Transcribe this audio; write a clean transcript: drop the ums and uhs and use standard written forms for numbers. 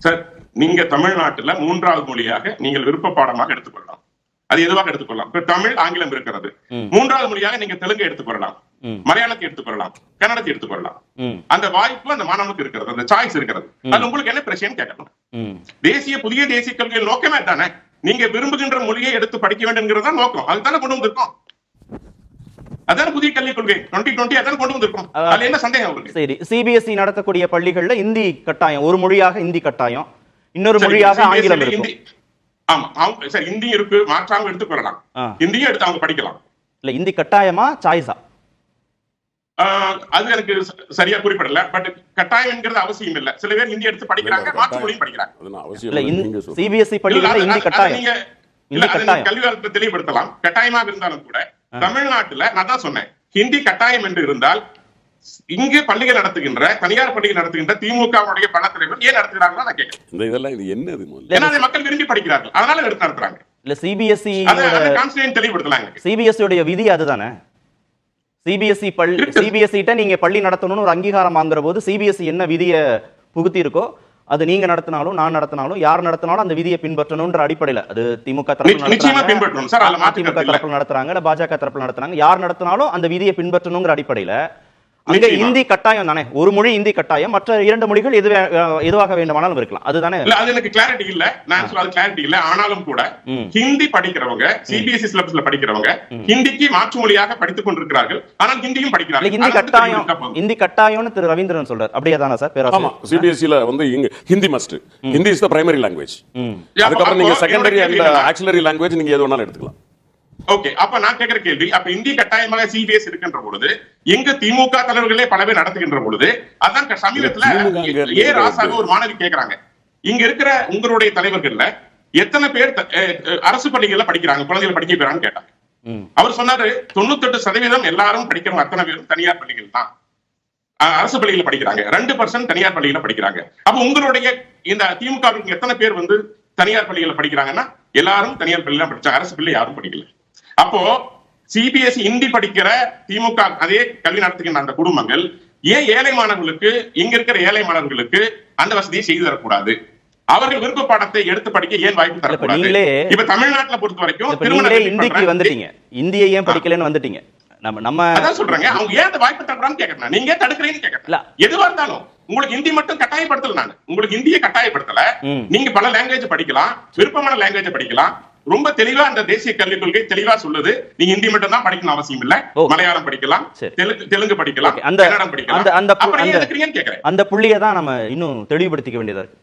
Sir, நீங்க தமிழ்நாட்டுல 3வது மொழியாக நீங்கள் விருப்ப பாடமாக எடுத்துக்கொள்ளலாம். அது எதுவாக எடுத்துக்கொள்ளலாம். இப்ப தமிழ், ஆங்கிலம் இருக்கிறது. 3வது மொழியாக நீங்க தெலுங்கு எடுத்துக்கொள்ளலாம், மலையாளத்தை எடுத்துக்கொள்ளலாம், கன்னடத்தை எடுத்துக்கொள்ளலாம். அந்த வாய்ப்பு அந்த மாணவனுக்கு இருக்கிறது, அந்த சாய்ஸ் இருக்கிறது. அது உங்களுக்கு என்ன பிரச்சனை கேட்கணும். புதிய தேசிய கல்வியின் நோக்கமே தானே. நீங்க விரும்புகின்ற மொழியை எடுத்து படிக்க வேண்டும் நோக்கம். அதுதானே கொண்டு வந்திருக்கோம். அதான் புதிய கல்விக் கொள்கை 2020 அதான் கொண்டு வந்திருக்கோம். அதுல என்ன சந்தேகம் உங்களுக்கு? சரி, சிபிஎஸ்இ நடத்தக்கூடிய பள்ளிகள்ல இந்தி கட்டாயம், ஒரு மொழியாக இந்தி கட்டாயம், இன்னொரு மொழியாக ஆங்கிலம் இருக்கும். ஆமா சார், ஹிந்தி இருக்கு, மாற்றாங்க எடுத்துக்கொள்ளலாம். ஹிந்தியும் எடுத்து அவங்க படிக்கலாம். இல்ல, இந்தி கட்டாயமா சாய்ஸா? அது எனக்கு சரியா குறிப்பிடல. பட் கட்டாயம் என்கிறது அவசியம் இல்ல. சில பேர் ஹிந்தி எடுத்து படிக்கிறாங்க, மாற்று மொழியும் படிக்கிறாங்க. சிபிஎஸ்இ பள்ளிகள்ல இந்தி கட்டாயம், கல்வி காலத்துல தெளிவுபடுத்தலாம். கட்டாயமாக இருந்தாலும் கூட தமிழ்நாட்டுல நான் தான் சொன்னேன், ஹிந்தி கட்டாயம் என்று இருந்தால் இங்கு பள்ளிகள் நடத்துகின்ற, தனியார் பள்ளிகள் நடத்துகின்ற திமுகவுடைய பல தலைவர் ஏன் நடத்துகிறார்கள் நான் கேட்கிறேன். இதெல்லாம் இது என்னது? ஏன்னா அதை மக்கள் விரும்பி படிக்கிறார்கள், அதனால எடுத்து நடத்துறாங்க. இல்ல, சிபிஎஸ்இ தெளிவுபடுத்தலாம். சிபிஎஸ்இ உடைய விதி அதுதானே. சிபிஎஸ்இ நீங்க பள்ளி நடத்தணும்னு ஒரு அங்கீகாரம் வாங்குற போது சிபிஎஸ்இ என்ன விதியை புகுத்தி இருக்கோ அது நீங்க நடத்தினாலும் நான் நடத்தினாலும் யார் நடத்தினாலும் அந்த விதியை பின்பற்றணும்ன்ற அடிப்படையில, அது திமுக தரப்புல நடத்துறாங்க, இல்ல பாஜக தரப்புல நடத்துறாங்க, யார் நடத்தினாலும் அந்த விதியை பின்பற்றணுங்கிற அடிப்படையில அங்க இந்தி கட்டாயம் தானே. ஒரு மொழி இந்தி கட்டாயம், மற்ற 2 மொழிகள் எதுவாக வேண்டுமானாலும் இருக்கலாம். அதுதானே. அது எனக்கு கிளாரிட்டி இல்ல, நான் சொல்றது கிளாரிட்டி இல்ல. ஆனாலும் கூட ஹிந்தி படிக்கிறவங்க, சிபிஎஸ்இ சிலபஸ்ல படிக்கிறவங்க ஹிந்திக்கு மாற்று மொழியாக படித்துக் கொண்டிருக்கிறார்கள். ஆனால் ஹிந்தியும் படிக்கிறார்கள். இந்தி கட்டாயம்னு திரு ரவீந்திரன் சொல்றாரு. அப்படியே தானே சார்? பேராசிரியர், சிபிஎஸ்இல வந்து Hindi must. Hindi is the primary language. அதுக்கப்புறம் நீங்க செகண்டரி அண்ட் ஆக்சிலரி லாங்குவேஜ் நீங்க எது வேணாலும் எடுத்துக்கலாம். ஓகே, அப்ப நான் கேட்கிற கேள்வி, அப்ப இந்தி கட்டாயமாக சிபிஎஸ் இருக்கின்ற பொழுது எங்க திமுக தலைவர்களே பல பேர் நடத்துகின்ற பொழுது, அதான் சமீபத்துல ஏ ராசாக ஒரு மாணவி கேட்கிறாங்க, இங்க இருக்கிற உங்களுடைய தலைவர்கள்ல எத்தனை பேர் அரசு பள்ளிகள்ல படிக்கிறாங்க, குழந்தைகள் படிக்க போறாங்கன்னு கேட்டாங்க. அவர் சொன்னாரு 98% எல்லாரும் படிக்கிறவங்க அத்தனை பேரும் தனியார் பள்ளிகள் தான், அரசு பள்ளிகளை படிக்கிறாங்க, 2% தனியார் பள்ளிகளை படிக்கிறாங்க. அப்ப உங்களுடைய இந்த திமுக எத்தனை பேர் வந்து தனியார் பள்ளிகளை படிக்கிறாங்கன்னா எல்லாரும் தனியார் பள்ளியில படிச்சாங்க, அரசு பள்ளி யாரும் படிக்கல. அப்போ சிபிஎஸ்இ ஹிந்தி படிக்கிற திமுக அதே கல்வி நடத்துகின்ற அந்த குடும்பங்கள் ஏன் ஏழை மாணவர்களுக்கு, இங்க இருக்கிற ஏழை மாணவர்களுக்கு அந்த வசதியை செய்து தரக்கூடாது? அவர்கள் விருப்ப பாடத்தை எடுத்து படிக்க ஏன் வாய்ப்பு தரக்கூடாது? இப்ப தமிழ்நாட்டுல பொறுத்த வரைக்கும் இந்திக்கு வந்துட்டீங்க, இந்தியை ஏன் படிக்கலன்னு வந்துட்டீங்க. நம்ம அதான் சொல்றாங்க, அவங்க ஏன் அந்த வாய்ப்பு தரக்கூடாதுன்னு கேட்கறேன். நீங்க தடுக்கிறீங்கன்னு கேட்கறேன். எதுவா இருந்தாலும் உங்களுக்கு ஹிந்தி மட்டும் கட்டாயப்படுத்தல, நான் உங்களுக்கு ஹிந்தியை கட்டாயப்படுத்தல. நீங்க பல லாங்குவேஜ் படிக்கலாம், விருப்பமான லாங்குவேஜ் படிக்கலாம். ரொம்ப தெளிவா அந்த தேசிய கல்விக் கொள்கை தெளிவா சொல்லுது, நீங்க ஹிந்தி மட்டும் தான் படிக்கணும் அவசியம் இல்ல, மலையாளம் படிக்கலாம், தெலுங்கு படிக்கலாம், கன்னடம் படிக்கலாம். அந்த புள்ளியை தான் நம்ம இன்னும் தெளிவுபடுத்திக்க வேண்டியதா இருக்கு.